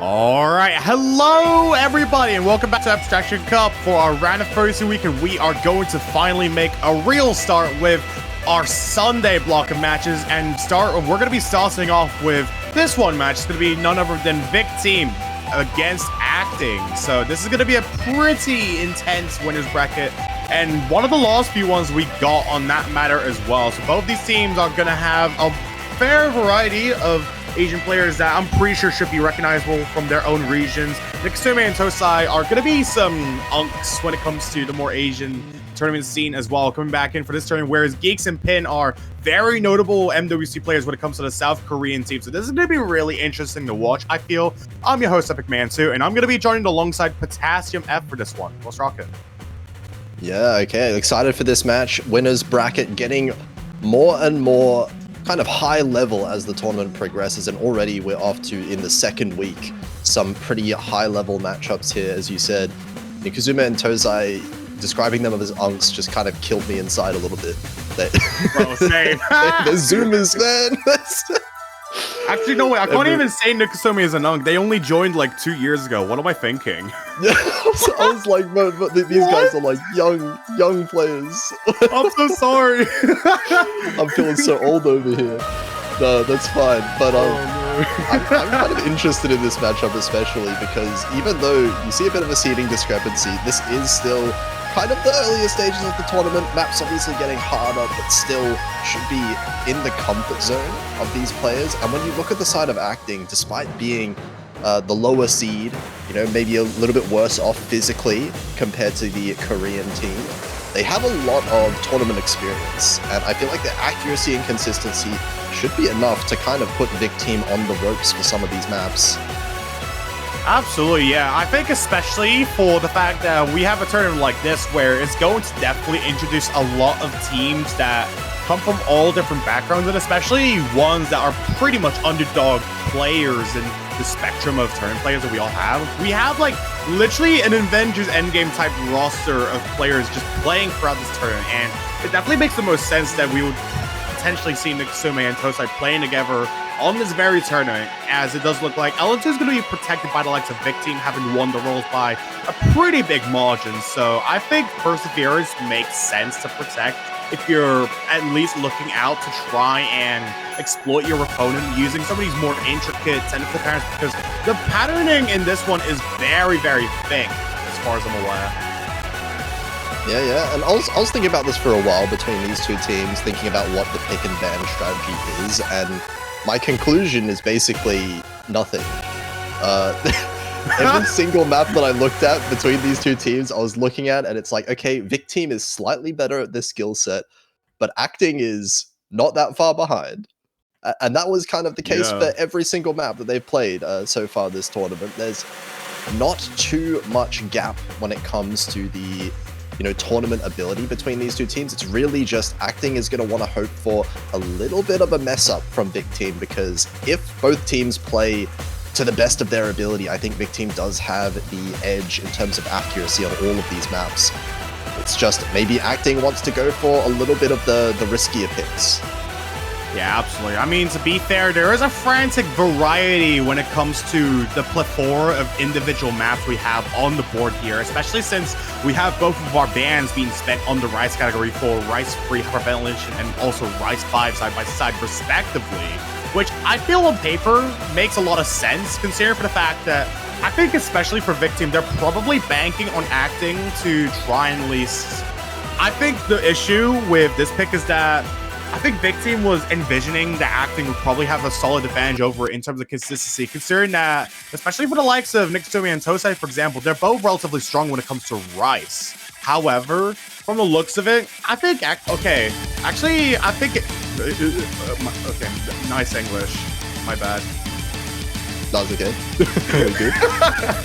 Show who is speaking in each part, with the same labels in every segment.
Speaker 1: All right, hello everybody, and welcome back to Abstraction Cup for our round of 32 week, and we are going to finally make a real start with our Sunday block of matches, and we're going to be starting off with this one match. It's going to be none other than VIC-TEAM against Acting. So this is going to be a pretty intense winners bracket, and one of the last few ones we got on that matter as well. So both these teams are going to have a fair variety of Asian players that I'm pretty sure should be recognizable from their own regions. VIC-TEAM and Tosai are going to be some unks when it comes to the more Asian tournament scene as well, coming back in for this tournament, whereas Geeks and Pin are very notable MWC players when it comes to the South Korean team. So this is going to be really interesting to watch, I feel. I'm your host, Epic Mansu, and I'm going to be joined alongside PotassiumF for this one. Let's rock it.
Speaker 2: Yeah, okay. Excited for this match. Winners bracket getting more and more kind of high level as the tournament progresses, and already we're off to, in the second week, some pretty high level matchups here. As you said, Nikuzuma and Tozai, describing them as unks just kind of killed me inside a little bit.
Speaker 1: Bro, same.
Speaker 2: The Zoomers, man.
Speaker 1: Actually, no way. I can't even say Nikuzumi is an unk. They only joined like 2 years ago. What am I thinking?
Speaker 2: Yeah, I was like, but these guys are like young players.
Speaker 1: I'm so sorry.
Speaker 2: I'm feeling so old over here. No, that's fine. But I'm kind of interested in this matchup, especially because even though you see a bit of a seeding discrepancy, this is still kind of the earlier stages of the tournament. Maps obviously getting harder, but still should be in the comfort zone of these players. And when you look at the side of Acting, despite being the lower seed, you know, maybe a little bit worse off physically compared to the Korean team, they have a lot of tournament experience, and I feel like their accuracy and consistency should be enough to kind of put VIC-TEAM on the ropes for some of these maps.
Speaker 1: Absolutely, yeah. I think especially for the fact that we have a tournament like this where it's going to definitely introduce a lot of teams that come from all different backgrounds, and especially ones that are pretty much underdog players in the spectrum of tournament players that we all have. We have like literally an Avengers Endgame type roster of players just playing throughout this tournament, and it definitely makes the most sense that we would potentially see Nikuzuma and Tosai playing together on this very tournament, as it does look like LN2 is going to be protected by the likes of VIC-TEAM, having won the roles by a pretty big margin. So I think Perseverance makes sense to protect if you're at least looking out to try and exploit your opponent using some of these more intricate technical patterns, because the patterning in this one is very, very thick as far as I'm aware.
Speaker 2: Yeah, and I was thinking about this for a while between these two teams, thinking about what the pick and ban strategy is, and my conclusion is basically nothing. Every single map that I looked at between these two teams, I was looking at, and it's like, okay, VIC-TEAM is slightly better at this skill set, but Acting is not that far behind. And that was kind of the case for every single map that they've played so far this tournament. There's not too much gap when it comes to the tournament ability between these two teams. It's really just Acting is going to want to hope for a little bit of a mess up from VIC-TEAM, because if both teams play to the best of their ability, I think VIC-TEAM does have the edge in terms of accuracy on all of these maps. It's just maybe Acting wants to go for a little bit of the riskier picks.
Speaker 1: Yeah, absolutely. I mean, to be fair, there is a frantic variety when it comes to the plethora of individual maps we have on the board here, especially since we have both of our bans being spent on the Rice category for Rice-free hyperventilation and also Rice 5 side by side respectively, which I feel on paper makes a lot of sense, considering for the fact that I think especially for VIC-TEAM, they're probably banking on Acting to try and at least... I think the issue with this pick is that I think VIC-TEAM was envisioning that Acting would probably have a solid advantage over it in terms of consistency, considering that, especially for the likes of Nikuzuma and Tosai, for example, they're both relatively strong when it comes to Rice. However, from the looks of it, I think, okay, nice English, my bad.
Speaker 2: That was okay. Good.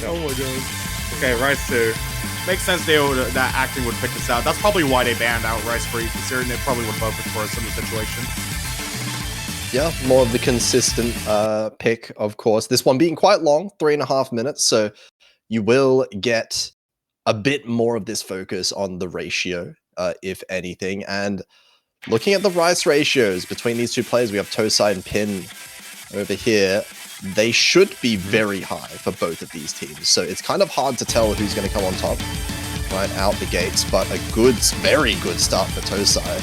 Speaker 1: Oh my god. Okay, Rice 2. Makes sense that Acting would pick this out. That's probably why they banned out Rice Free, considering they probably would vote for a similar situation.
Speaker 2: Yeah, more of the consistent pick, of course. This one being quite long, 3.5 minutes, so you will get a bit more of this focus on the ratio, if anything. And looking at the Rice ratios between these two players, we have Tosai and Pin over here. they should be very high for both of these teams. So it's kind of hard to tell who's going to come on top right out the gates, but a good, very good start for Tosai.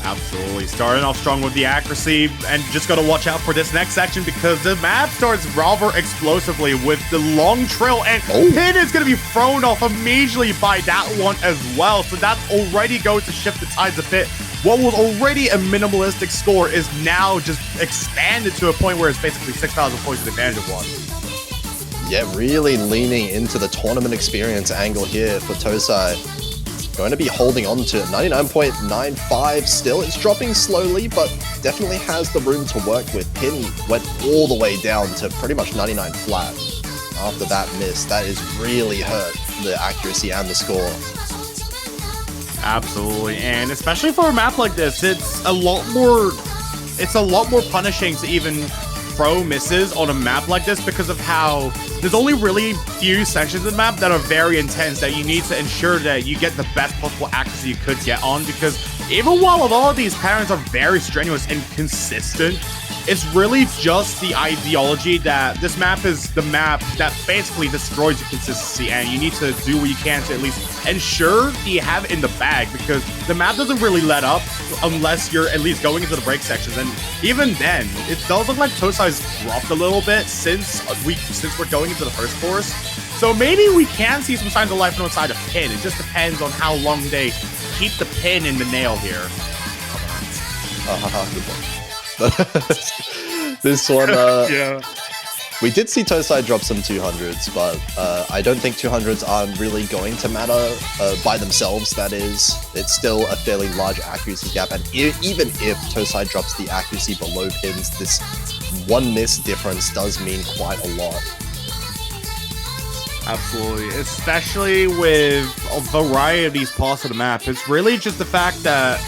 Speaker 1: Absolutely. Starting off strong with the accuracy, and just got to watch out for this next section because the map starts rather explosively with the long trail, and Pin is going to be thrown off immediately by that one as well. So that's already going to shift the tides a bit. What was already a minimalistic score is now just expanded to a point where it's basically 6,000 points with advantage of one.
Speaker 2: Yeah, really leaning into the tournament experience angle here for Tosai. Going to be holding on to 99.95 still. It's dropping slowly, but definitely has the room to work with. Pin went all the way down to pretty much 99 flat after that miss. That has really hurt the accuracy and the score.
Speaker 1: Absolutely, and especially for a map like this, it's a lot more punishing to even throw misses on a map like this because of how there's only really few sections of the map that are very intense that you need to ensure that you get the best possible accuracy you could get on, because even while a lot of these patterns are very strenuous and consistent, it's really just the ideology that this map is the map that basically destroys your consistency, and you need to do what you can to at least ensure that you have it in the bag, because the map doesn't really let up unless you're at least going into the break sections, and even then, it does look like Tosai's dropped a little bit since we're going into the first course. So maybe we can see some signs of life inside of Pin. It just depends on how long they keep the pin in the nail here.
Speaker 2: This one,
Speaker 1: yeah.
Speaker 2: We did see Tosai drop some 200s, but I don't think 200s are really going to matter by themselves, that is. It's still a fairly large accuracy gap, and even if Tosai drops the accuracy below Pins, this one miss difference does mean quite a lot.
Speaker 1: Absolutely, especially with a variety of these parts of the map. It's really just the fact that,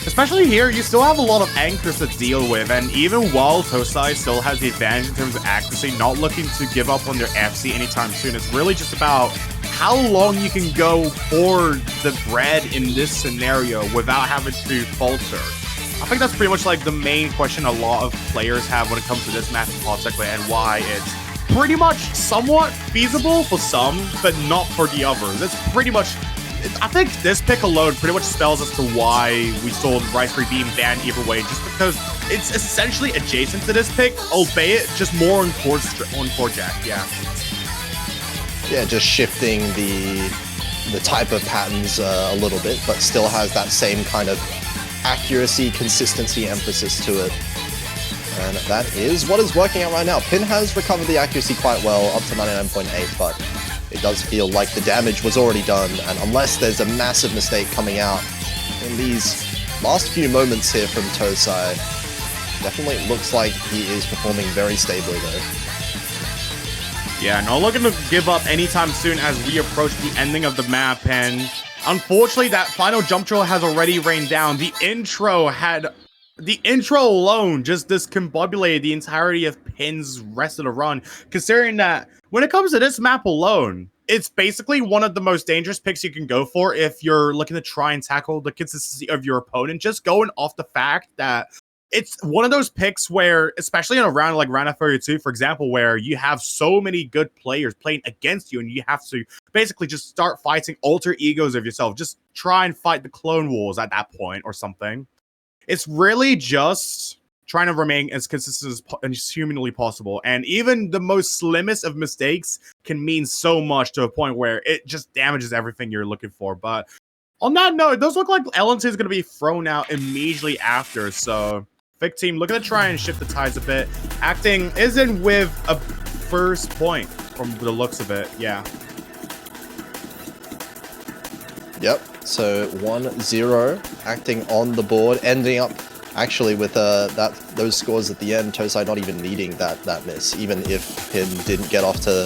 Speaker 1: especially here, you still have a lot of anchors to deal with, and even while Tosai still has the advantage in terms of accuracy, not looking to give up on their FC anytime soon, it's really just about how long you can go for the bread in this scenario without having to falter. I think that's pretty much like the main question a lot of players have when it comes to this map particularly, and why it's pretty much somewhat feasible for some, but not for the others. It's pretty much, I think this pick alone pretty much spells as to why we saw Rice Free Beam banned either way, just because it's essentially adjacent to this pick, albeit just more on core jack, yeah.
Speaker 2: Yeah, just shifting the type of patterns a little bit, but still has that same kind of accuracy, consistency, emphasis to it. And that is what is working out right now. Pin has recovered the accuracy quite well, up to 99.8, but it does feel like the damage was already done, and unless there's a massive mistake coming out in these last few moments here from Tosai, definitely looks like he is performing very stably though.
Speaker 1: Yeah, not looking to give up anytime soon as we approach the ending of the map, and unfortunately that final jump drill has already rained down. The intro alone just discombobulated the entirety of Pin's rest of the run, considering that when it comes to this map alone, it's basically one of the most dangerous picks you can go for if you're looking to try and tackle the consistency of your opponent, just going off the fact that it's one of those picks where, especially in a round like round of 32, for example, where you have so many good players playing against you and you have to basically just start fighting alter egos of yourself, just try and fight the Clone Wars at that point or something. It's really just trying to remain as consistent as humanly possible. And even the most slimmest of mistakes can mean so much to a point where it just damages everything you're looking for. But on that note, it does look like LNT is going to be thrown out immediately after. So VIC-TEAM looking to try and shift the tides a bit. Acting is in with a first point from the looks of it. Yeah.
Speaker 2: Yep. So 1-0, Acting on the board, ending up actually with those scores at the end. Tosai not even needing that miss, even if Pin didn't get off to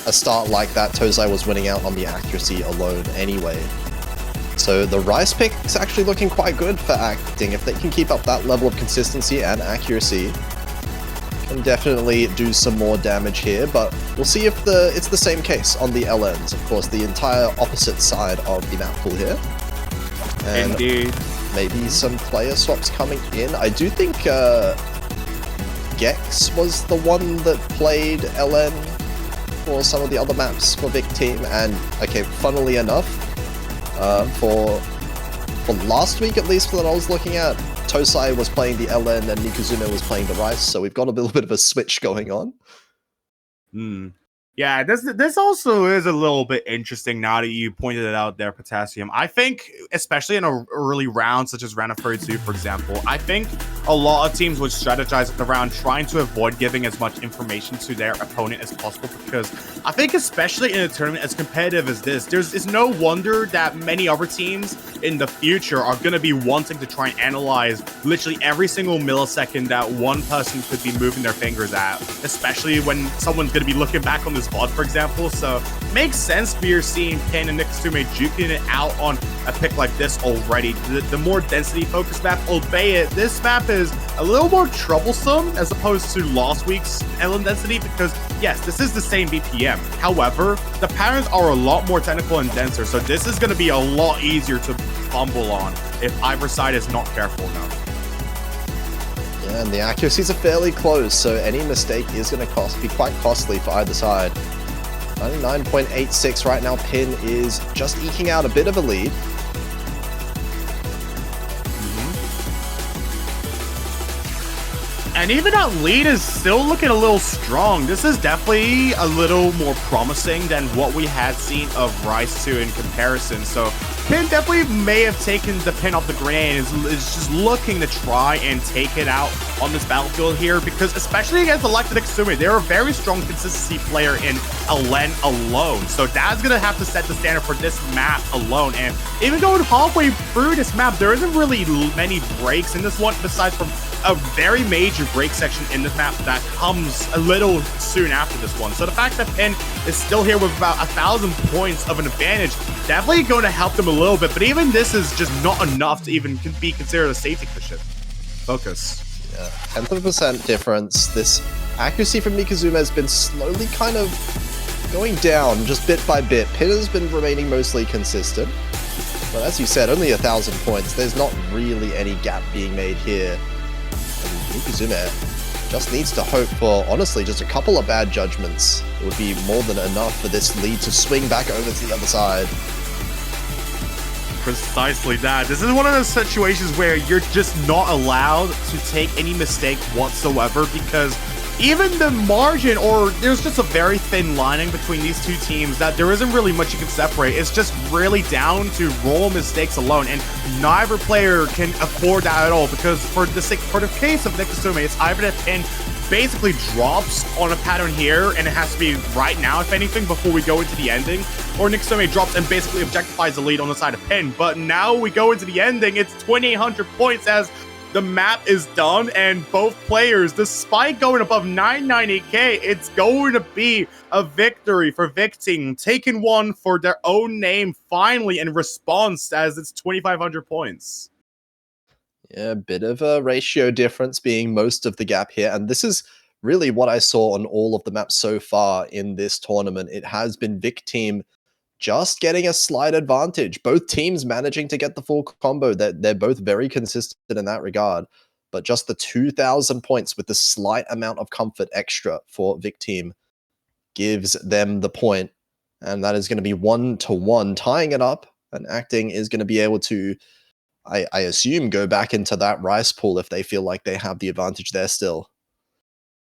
Speaker 2: a start like that. Tosai was winning out on the accuracy alone anyway. So the Rice pick is actually looking quite good for Acting. If they can keep up that level of consistency and accuracy, can definitely do some more damage here, but we'll see if it's the same case on the LNs. Of course, the entire opposite side of the map pool here. And
Speaker 1: indeed.
Speaker 2: Maybe some player swaps coming in. I do think Gex was the one that played LN for some of the other maps for VIC-TEAM, and okay, funnily enough, for last week at least that I was looking at, Tosai was playing the LN and Mikazume was playing the Rice, so we've got a little bit of a switch going on.
Speaker 1: Yeah, this also is a little bit interesting now that you pointed it out there, Potassium. I think, especially in an early round, such as round of 32, for example, I think a lot of teams would strategize around trying to avoid giving as much information to their opponent as possible, because I think especially in a tournament as competitive as this, it's no wonder that many other teams in the future are going to be wanting to try and analyze literally every single millisecond that one person could be moving their fingers at, especially when someone's going to be looking back on this VOD, for example. So makes sense we're seeing Pin and Nikasume juking it out on a pick like this already. The more density focused map, albeit this map is a little more troublesome as opposed to last week's LN density, because yes, this is the same BPM. However, the patterns are a lot more technical and denser, so this is going to be a lot easier to fumble on if either side is not careful enough.
Speaker 2: Yeah, and the accuracies are fairly close, so any mistake is going to be quite costly for either side. 99.86 right now. Pin is just eking out a bit of a lead.
Speaker 1: And even that lead is still looking a little strong. This is definitely a little more promising than what we had seen of Rise 2 in comparison. So Pin definitely may have taken the pin off the grenade and is just looking to try and take it out on this battlefield here, because especially against the likes of Nikasume, they're a very strong consistency player in LN alone. So that's going to have to set the standard for this map alone. And even going halfway through this map, there isn't really many breaks in this one, besides from a very major break section in this map that comes a little soon after this one. So the fact that Pin is still here with about 1,000 points of an advantage, definitely going to help them a little bit, but even this is just not enough to even be considered a safety cushion. Focus.
Speaker 2: Yeah, 10% difference. This accuracy from Mikazume has been slowly kind of going down, just bit by bit. Pin has been remaining mostly consistent. But as you said, only 1,000 points. There's not really any gap being made here. Mikazume just needs to hope for, honestly, just a couple of bad judgments. It would be more than enough for this lead to swing back over to the other side.
Speaker 1: Precisely that. This is one of those situations where you're just not allowed to take any mistake whatsoever, because even the margin, or there's just a very thin lining between these two teams that there isn't really much you can separate. It's just really down to raw mistakes alone, and neither player can afford that at all, because for the case of Nikasume, it's either that Pin basically drops on a pattern here, and it has to be right now, if anything, before we go into the ending, or Nikasume drops and basically objectifies the lead on the side of Pin. But now we go into the ending, it's 2,800 points as the map is done, and both players, despite going above 990k, it's going to be a victory for VIC-TEAM, taking one for their own name finally in response, as it's 2,500 points.
Speaker 2: Yeah, a bit of a ratio difference being most of the gap here, and this is really what I saw on all of the maps so far in this tournament. It has been VIC-TEAM just getting a slight advantage. Both teams managing to get the full combo. They're both very consistent in that regard. But just the 2,000 points with the slight amount of comfort extra for VIC-TEAM gives them the point. And that is going to be 1-1, tying it up. And Acting is going to be able to, I assume, go back into that Rice pool if they feel like they have the advantage there still.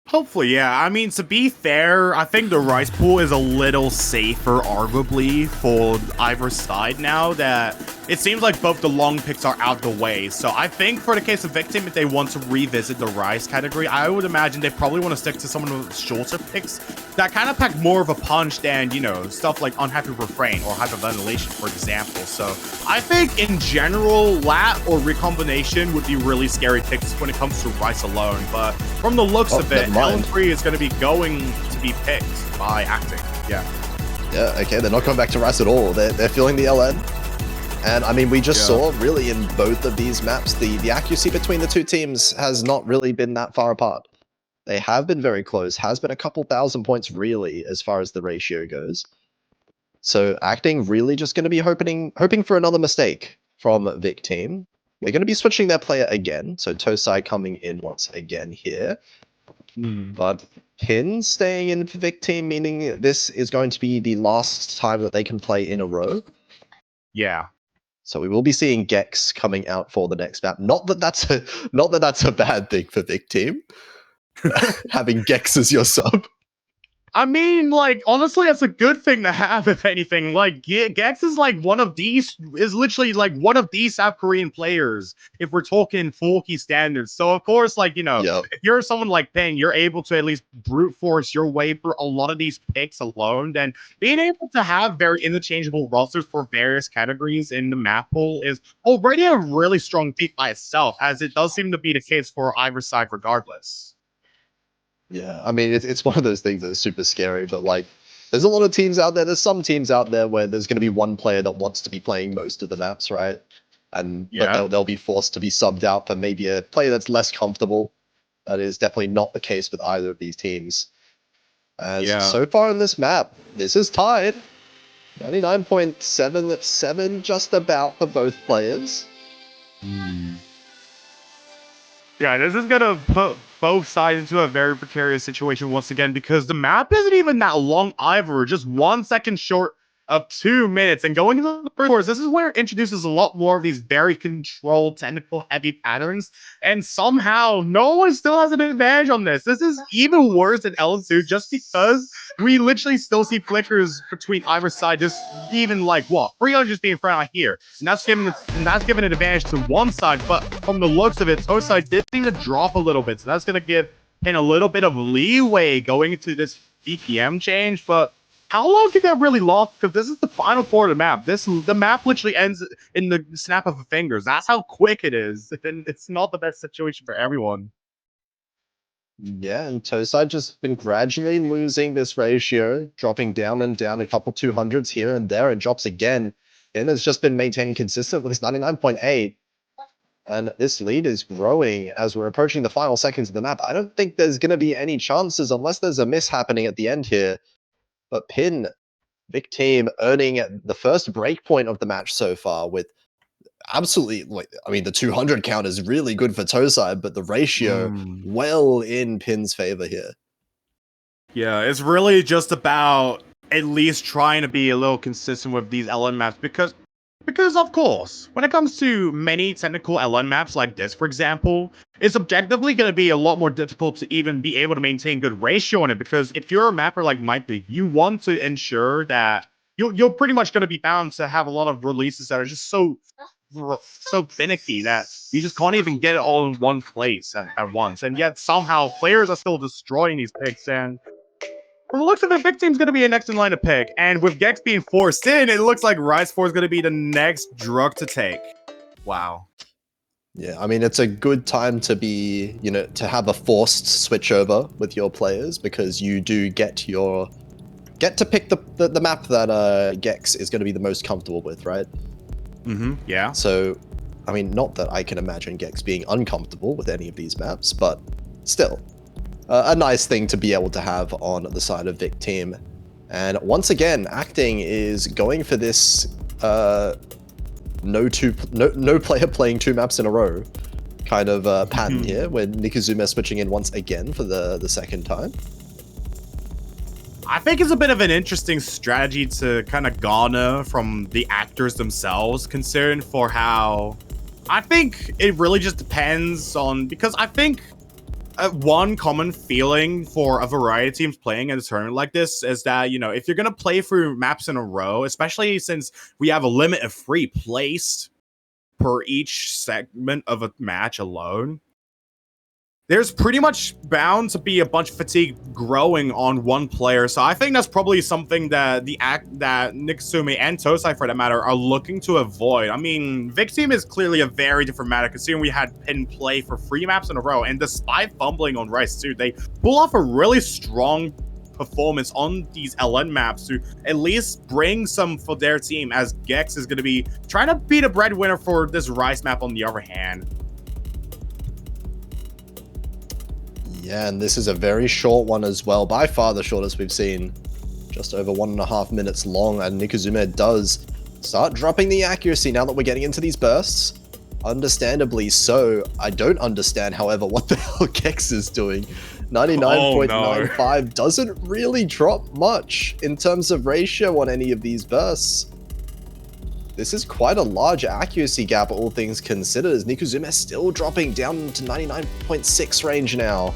Speaker 1: Hopefully, yeah. I mean, to be fair, I think the Rice pool is a little safer, arguably, for either side now that it seems like both the long picks are out the way. So I think for the case of VIC-TEAM, if they want to revisit the Rice category, I would imagine they probably want to stick to some of the shorter picks that kind of pack more of a punch than, you know, stuff like Unhappy Refrain or Hyperventilation, for example. So I think in general, Lat or Recombination would be really scary picks when it comes to Rice alone. But from the looks of it, LN3 is going to be going to be picked by Acting. Yeah.
Speaker 2: Yeah, okay, they're not coming back to Rice at all. They're feeling the LN. And I mean, we just saw really in both of these maps, the accuracy between the two teams has not really been that far apart. They have been very close, has been a couple thousand points really as far as the ratio goes. So Acting really just going to be hoping for another mistake from VIC-TEAM. They're going to be switching their player again. So Tosai coming in once again here. But Pin staying in for VIC-TEAM, meaning this is going to be the last time that they can play in a row.
Speaker 1: Yeah.
Speaker 2: So we will be seeing Gex coming out for the next map. Not that that's a bad thing for VIC-TEAM, having Gex as your sub.
Speaker 1: I mean, like, honestly, that's a good thing to have, if anything. Like, Gex is literally like one of the South Korean players, if we're talking full key standards. So, of course, like,
Speaker 2: Yep.
Speaker 1: if you're someone like Pin, you're able to at least brute force your way through a lot of these picks alone. Then being able to have very interchangeable rosters for various categories in the map pool is already a really strong feat by itself, as it does seem to be the case for either side regardless.
Speaker 2: Yeah, I mean, it's one of those things that's super scary, but like, there's a lot of teams out there. There's some teams out there where there's going to be one player that wants to be playing most of the maps, right? But
Speaker 1: Yeah.
Speaker 2: they'll be forced to be subbed out for maybe a player that's less comfortable. That is definitely not the case with either of these teams. As
Speaker 1: Yeah.
Speaker 2: so far in this map, this is tied. 99.77 just about for both players.
Speaker 1: Yeah, this is gonna put both sides into a very precarious situation once again because the map isn't even that long either, just 1 second short of 2 minutes. And going into the first course, this is where it introduces a lot more of these very controlled, technical, heavy patterns. And somehow, no one still has an advantage on this. This is even worse than L2 just because we literally still see flickers between either side, just even like what 300 just being front out here, and that's giving an advantage to one side. But from the looks of it, Tosai did seem to drop a little bit, so that's gonna give him a little bit of leeway going into this VPM change. But how long can that really last? Because this is the final quarter of the map. The map literally ends in the snap of the fingers. That's how quick it is, and it's not the best situation for everyone.
Speaker 2: Yeah, and Tosai just been gradually losing this ratio, dropping down and down a couple 200s here and there, and drops again. And has just been maintaining consistent with his 99.8. And this lead is growing as we're approaching the final seconds of the map. I don't think there's going to be any chances unless there's a miss happening at the end here. But Pin, VIC-TEAM earning the first breakpoint of the match so far with absolutely, like, I mean, the 200 count is really good for Tosai, but the ratio well in Pin's favor here.
Speaker 1: Yeah, it's really just about at least trying to be a little consistent with these LN maps because of course, when it comes to many technical LN maps like this, for example, it's objectively going to be a lot more difficult to even be able to maintain good ratio on it, because if you're a mapper like Mike, you want to ensure that you're pretty much going to be bound to have a lot of releases that are just so finicky that you just can't even get it all in one place at once. And yet somehow players are still destroying these picks, and from the looks of it, VIC-TEAM's going to be a next in line to pick. And with Gex being forced in, it looks like Rise 4 is going to be the next drug to take. Wow.
Speaker 2: Yeah, I mean, it's a good time to be, to have a forced switchover with your players, because you do get to pick the map that Gex is going to be the most comfortable with, right?
Speaker 1: Yeah.
Speaker 2: So, I mean, not that I can imagine Gex being uncomfortable with any of these maps, but still, a nice thing to be able to have on the side of VIC-TEAM. And once again, Acting is going for this no player playing two maps in a row kind of pattern here, where Nikuzume switching in once again for the second time.
Speaker 1: I think it's a bit of an interesting strategy to kind of garner from the actors themselves, considering for how I think it really just depends on, because I think one common feeling for a variety of teams playing at a tournament like this is that, if you're going to play through maps in a row, especially since we have a limit of free placed per each segment of a match alone, there's pretty much bound to be a bunch of fatigue growing on one player. So I think that's probably something that that Nikuzume and Tosai, for that matter, are looking to avoid. I mean, VIC-TEAM is clearly a very different matter, considering we had Pin play for 3 maps in a row, and despite fumbling on Rice 2, they pull off a really strong performance on these LN maps to at least bring some for their team, as Gex is going to be trying to be the breadwinner for this Rice map on the other hand.
Speaker 2: Yeah, and this is a very short one as well, by far the shortest we've seen, just over 1.5 minutes long, and Nikuzume does start dropping the accuracy now that we're getting into these bursts. Understandably so. I don't understand, however, what the hell Gex is doing, 99.95 doesn't really drop much in terms of ratio on any of these bursts. This is quite a large accuracy gap, all things considered, as Nikuzume still dropping down to 99.6 range now.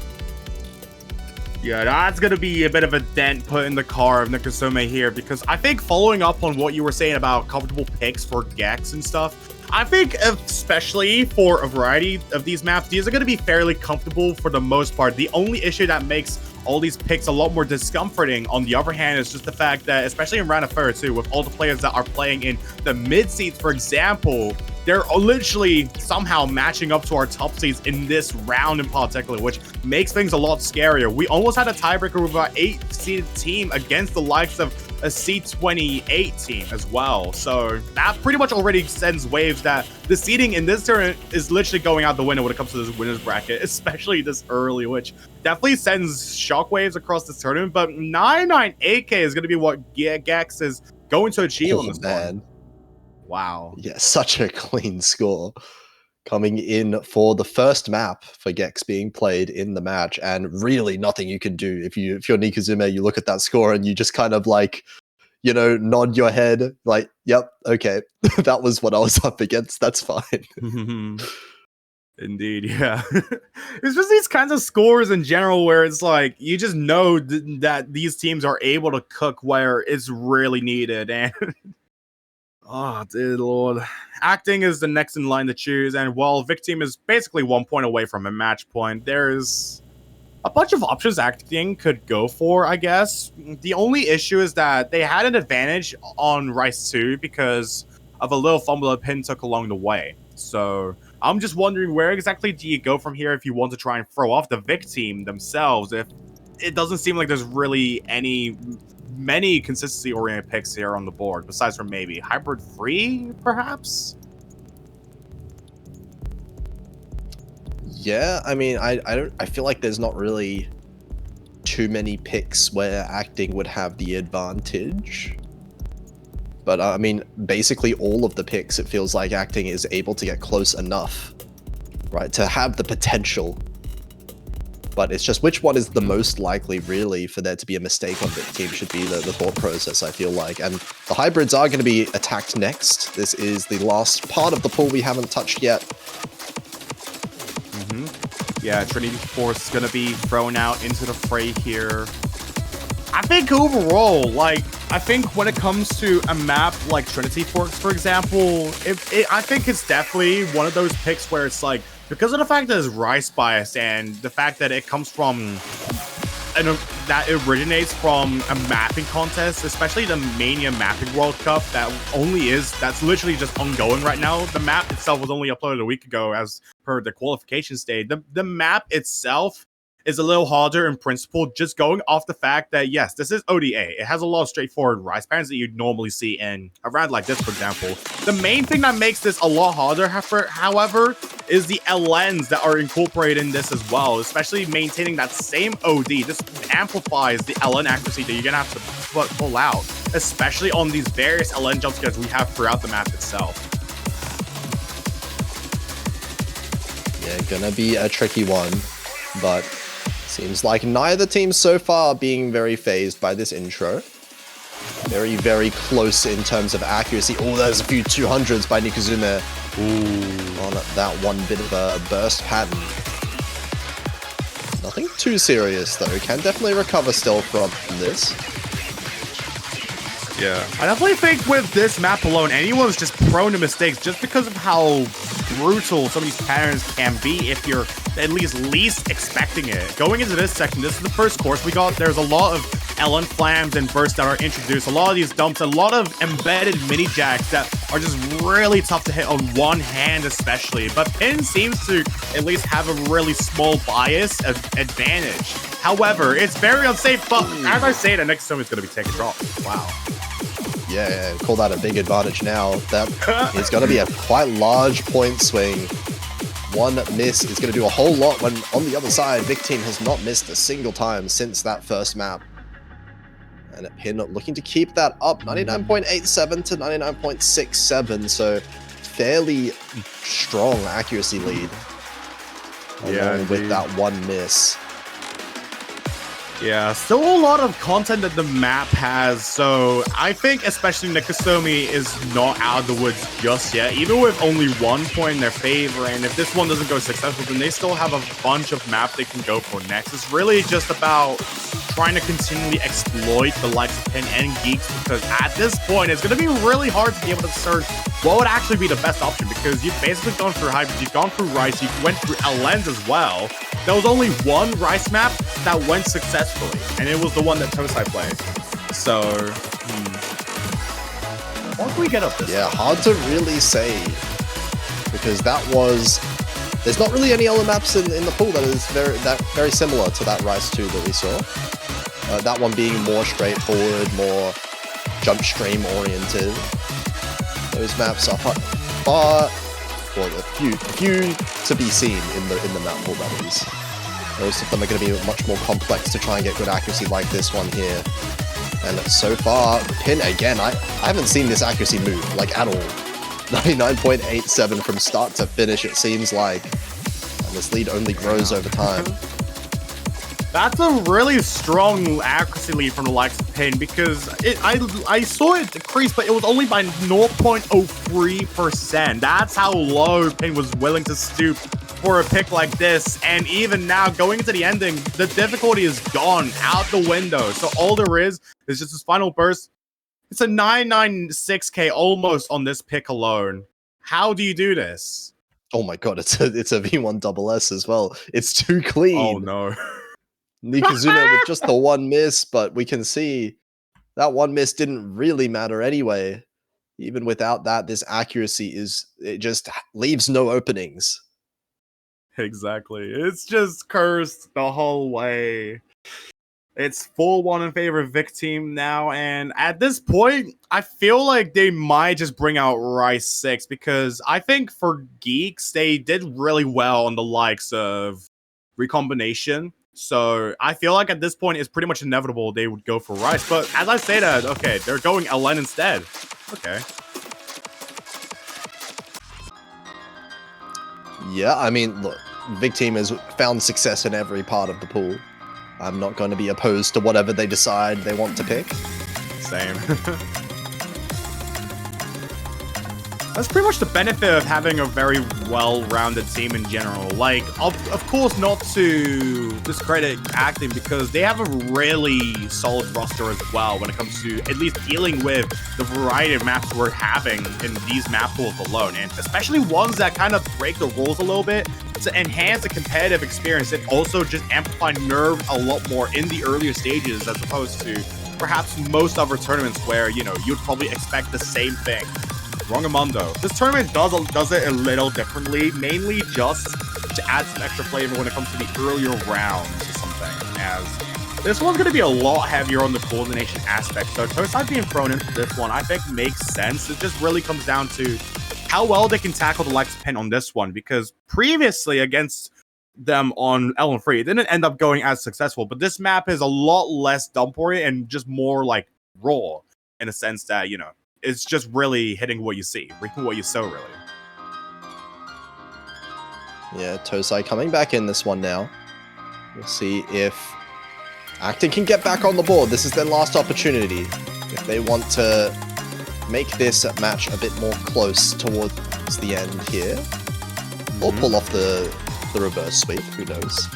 Speaker 1: Yeah, that's going to be a bit of a dent put in the car of Nikuzume here, because I think following up on what you were saying about comfortable picks for Gex and stuff, I think especially for a variety of these maps, these are going to be fairly comfortable for the most part. The only issue that makes all these picks a lot more discomforting, on the other hand, is just the fact that, especially in round of 32, with all the players that are playing in the mid seats, for example, they're literally somehow matching up to our top seeds in this round in particular, which makes things a lot scarier. We almost had a tiebreaker with our 8-seeded team against the likes of a C28 team as well. So that pretty much already sends waves that the seeding in this tournament is literally going out the window when it comes to this winners bracket, especially this early, which definitely sends shockwaves across this tournament. But 998K is going to be what Gex is going to achieve on this one. Wow.
Speaker 2: Yeah, such a clean score. Coming in for the first map for Gex being played in the match, and really nothing you can do. If you're Nikuzume, you look at that score and you just kind of like, you know, nod your head like, yep, okay, that was what I was up against, that's fine.
Speaker 1: Indeed, yeah. It's just these kinds of scores in general where it's like, you just know that these teams are able to cook where it's really needed. And oh, dear Lord. Acting is the next in line to choose, and while VIC-TEAM is basically 1 point away from a match point, there's a bunch of options Acting could go for, I guess. The only issue is that they had an advantage on Rice 2 because of a little fumble that Pin took along the way. So I'm just wondering, where exactly do you go from here if you want to try and throw off the VIC-TEAM themselves, if it doesn't seem like there's really many consistency-oriented picks here on the board, besides from maybe Hybrid Free, perhaps?
Speaker 2: Yeah, I mean, I feel like there's not really too many picks where Acting would have the advantage. But I mean, basically all of the picks, it feels like Acting is able to get close enough, right, to have the potential. But it's just which one is the most likely, really, for there to be a mistake on VIC-TEAM should be the thought process, I feel like. And the hybrids are going to be attacked next. This is the last part of the pool we haven't touched yet.
Speaker 1: Yeah, Trinity Force is going to be thrown out into the fray here. I think overall, like, I think when it comes to a map like Trinity Forks, for example, I think it's definitely one of those picks where it's like, because of the fact that it's Rice bias and the fact that it comes from, that it originates from a mapping contest, especially the Mania Mapping World Cup that's literally just ongoing right now. The map itself was only uploaded a week ago as per the qualification stage. The map itself is a little harder in principle, just going off the fact that, yes, this is ODA. It has a lot of straightforward Rice patterns that you'd normally see in a round like this, for example. The main thing that makes this a lot harder, however, is the LNs that are incorporated in this as well, especially maintaining that same OD. This amplifies the LN accuracy that you're going to have to pull out, especially on these various LN jump scares we have throughout the map itself.
Speaker 2: Yeah, gonna be a tricky one, but seems like neither team so far being very phased by this intro. Very, very close in terms of accuracy. Oh, there's a few 200s by Nikuzume. Ooh, on that one bit of a burst pattern. Nothing too serious though. Can definitely recover still from this.
Speaker 1: Yeah, I definitely think with this map alone, anyone's just prone to mistakes just because of how brutal some of these patterns can be if you're at least expecting it. Going into this section, this is the first course we got. There's a lot of LN flams and bursts that are introduced. A lot of these dumps, a lot of embedded mini jacks that are just really tough to hit on one hand especially. But Pin seems to at least have a really small bias advantage. However, it's very unsafe, but as I say, the next time is going to be taking drop. Wow.
Speaker 2: Yeah, call that a big advantage now. That is going to be a quite large point swing. One miss is going to do a whole lot when on the other side, VIC-TEAM has not missed a single time since that first map. And Pin looking to keep that up, 99.87 to 99.67, so fairly strong accuracy lead. Along with that one miss.
Speaker 1: Yeah, still a lot of content that the map has, so I think especially Nikosomi is not out of the woods just yet, even with only 1 point in their favor, and if this one doesn't go successful, then they still have a bunch of maps they can go for next. It's really just about trying to continually exploit the likes of Pin and Geeks, because at this point, it's going to be really hard to be able to discern what would actually be the best option, because you've basically gone through Hybrid, you've gone through Rice, you went through Lens as well. There was only one Rice map that went successfully, and it was the one that Tosai played. So, what can we get up this?
Speaker 2: Yeah, hard to really say, because that was... There's not really any other maps in the pool that is very similar to that Rice 2 that we saw. That one being more straightforward, more jump stream oriented. Those maps are far, well, a few to be seen in the map pool, that is. Most of them are going to be much more complex to try and get good accuracy like this one here. And so far, Pin, again, I haven't seen this accuracy move, like, at all. 99.87 from start to finish, it seems like. And this lead only grows over time.
Speaker 1: That's a really strong accuracy lead from the likes of Pin, because I saw it decrease, but it was only by 0.03%. That's how low Pin was willing to stoop for a pick like this. And even now, going into the ending, the difficulty is gone out the window. So all there is just this final burst. It's a 996k almost on this pick alone. How do you do this?
Speaker 2: Oh my god, it's a V1 double S as well. It's too clean.
Speaker 1: Oh no.
Speaker 2: Nikizuna with just the one miss, but we can see that one miss didn't really matter anyway. Even without that, this accuracy it just leaves no openings.
Speaker 1: Exactly. It's just cursed the whole way. It's full one in favor of VIC-TEAM now, and at this point, I feel like they might just bring out Rice 6, because I think for Geeks, they did really well on the likes of Recombination. So I feel like at this point, it's pretty much inevitable they would go for Rice. But as I say that, okay, they're going LN instead. Okay.
Speaker 2: Yeah, I mean, look, VIC-TEAM has found success in every part of the pool. I'm not going to be opposed to whatever they decide they want to pick.
Speaker 1: Same. That's pretty much the benefit of having a very well-rounded team in general. Like, of course, not to discredit acting, because they have a really solid roster as well when it comes to at least dealing with the variety of maps we're having in these map pools alone, and especially ones that kind of break the rules a little bit to enhance the competitive experience and also just amplify nerves a lot more in the earlier stages, as opposed to perhaps most other tournaments where, you know, you'd probably expect the same thing. Wrongamundo. This tournament does it a little differently, mainly just to add some extra flavor when it comes to the earlier rounds or something, as this one's going to be a lot heavier on the coordination aspect. So Tosai being thrown into this one, I think, makes sense. It just really comes down to how well they can tackle the likes of Pin on this one, because previously against them on LN3, it didn't end up going as successful, but this map is a lot less dump-oriented and just more like raw, in a sense that, you know, it's just really hitting what you see, reaping what you sow, really.
Speaker 2: Yeah, Tosai coming back in this one now. We'll see if Acting can get back on the board. This is their last opportunity. If they want to make this match a bit more close towards the end here, or pull off the reverse sweep, who knows.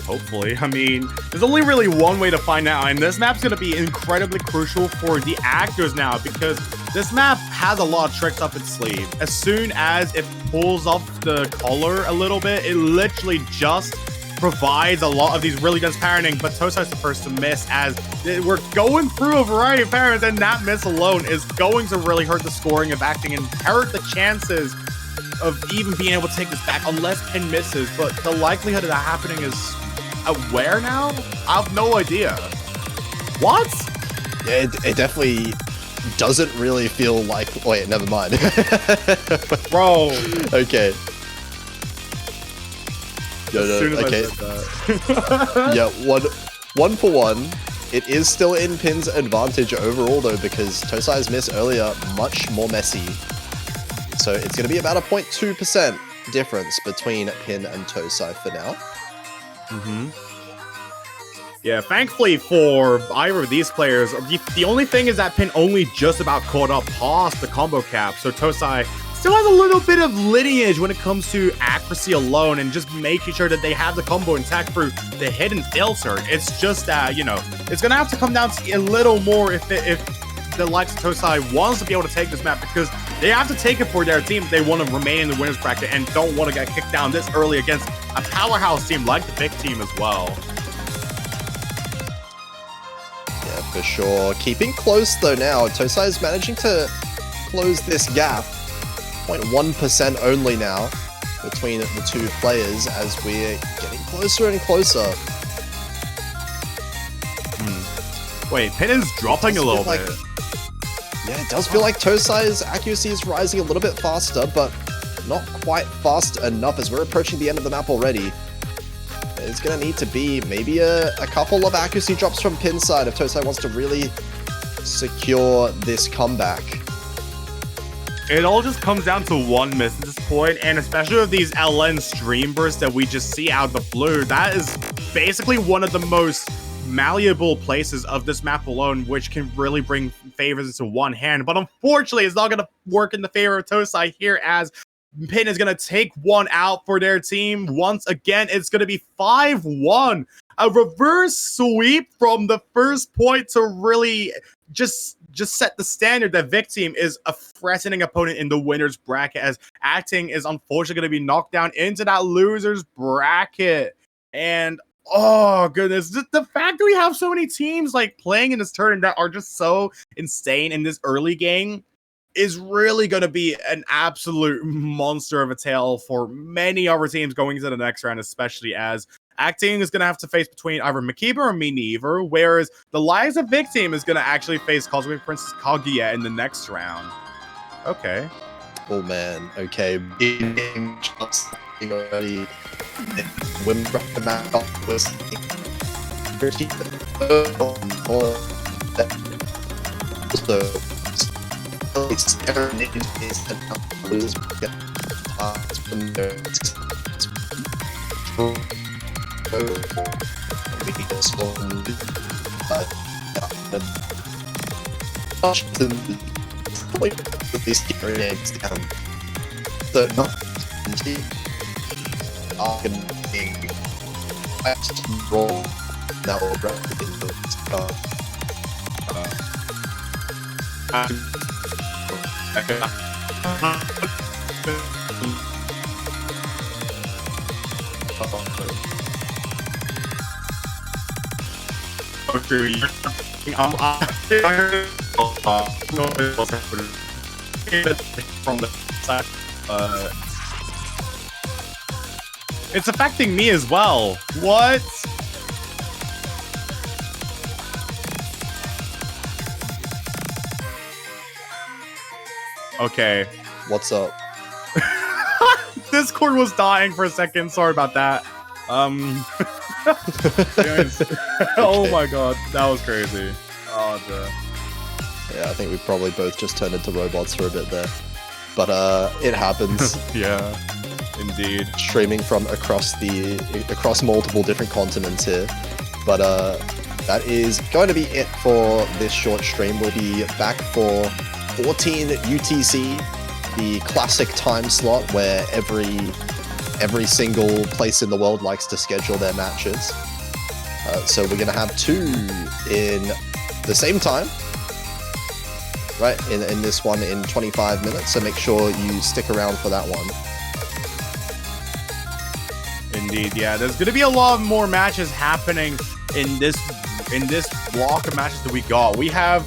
Speaker 1: Hopefully. I mean, there's only really one way to find out, and this map's going to be incredibly crucial for the actors now, because this map has a lot of tricks up its sleeve. As soon as it pulls off the color a little bit, it literally just provides a lot of these really dense parenting, but Tosai's the first to miss, as we're going through a variety of parents, and that miss alone is going to really hurt the scoring of Acting and hurt the chances of even being able to take this back, unless Pin misses. But the likelihood of that happening is where now? I have no idea. What?
Speaker 2: Yeah, it definitely doesn't really feel like... Wait, never mind.
Speaker 1: Bro.
Speaker 2: Okay. Okay. Yeah, one for one. It is still in Pin's advantage overall, though, because Tosai's miss earlier, much more messy. So it's going to be about a 0.2% difference between Pin and Tosai for now.
Speaker 1: Yeah, thankfully for either of these players, the only thing is that Pin only just about caught up past the combo cap, so Tosai still has a little bit of lineage when it comes to accuracy alone and just making sure that they have the combo intact through the hidden filter. It's just that, you know, it's going to have to come down to a little more if the likes of Tosai wants to be able to take this map, because they have to take it for their team if they want to remain in the winner's bracket and don't want to get kicked down this early against a powerhouse team like the VIC-TEAM as well.
Speaker 2: Yeah, for sure. Keeping close though now. Tosai is managing to close this gap. 0.1% only now between the two players as we're getting closer and closer.
Speaker 1: Wait, Pin is dropping a little bit.
Speaker 2: Yeah, it does feel like Tosai's accuracy is rising a little bit faster, but not quite fast enough as we're approaching the end of the map already. It's going to need to be maybe a couple of accuracy drops from Pin's side if Tosai wants to really secure this comeback.
Speaker 1: It all just comes down to one miss at this point, and especially with these LN stream bursts that we just see out of the blue, that is basically one of the most malleable places of this map alone, which can really bring favors into one hand. But unfortunately, it's not going to work in the favor of Tosai here, as Pin is going to take one out for their team. Once again, it's going to be 5-1. A reverse sweep from the first point to really just set the standard that VIC-TEAM is a threatening opponent in the winner's bracket, as Acting is unfortunately going to be knocked down into that loser's bracket. And oh goodness, the fact that we have so many teams like playing in this tournament that are just so insane in this early game is really going to be an absolute monster of a tale for many other teams going into the next round, especially as Acting is going to have to face between either Makiba or Minever, whereas the Lies of VIC-TEAM is going to actually face Cosmic Princess Kaguya in the next round. Okay.
Speaker 2: Oh man, okay. Already. Women brought the map up was so it's so not roll that will grab into
Speaker 1: from the side, it's affecting me as well. What? Okay.
Speaker 2: What's up?
Speaker 1: Discord was dying for a second. Sorry about that. Oh my god, that was crazy. Oh,
Speaker 2: yeah, I think we probably both just turned into robots for a bit there, but it happens.
Speaker 1: Yeah, indeed.
Speaker 2: Streaming from across multiple different continents here, but that is going to be it for this short stream. We'll be back for 14 UTC, the classic time slot where every single place in the world likes to schedule their matches. So we're going to have 2 in the same time, right? In this one in 25 minutes. So make sure you stick around for that one.
Speaker 1: Indeed, yeah. There's going to be a lot more matches happening in this block of matches that we got. We have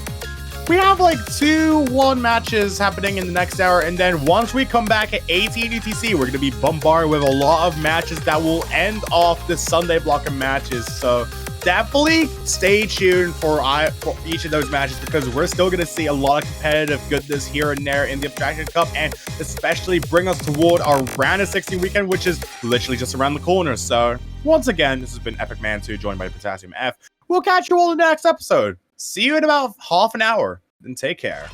Speaker 1: like 2-1 matches happening in the next hour, and then once we come back at 18 UTC, we're going to be bombarded with a lot of matches that will end off this Sunday block of matches. So definitely stay tuned for each of those matches, because we're still going to see a lot of competitive goodness here and there in the Abstraction Cup, and especially bring us toward our round of 16 weekend, which is literally just around the corner. So once again, this has been Epic Man 2, joined by PotassiumF. We'll catch you all in the next episode. See you in about half an hour, and take care.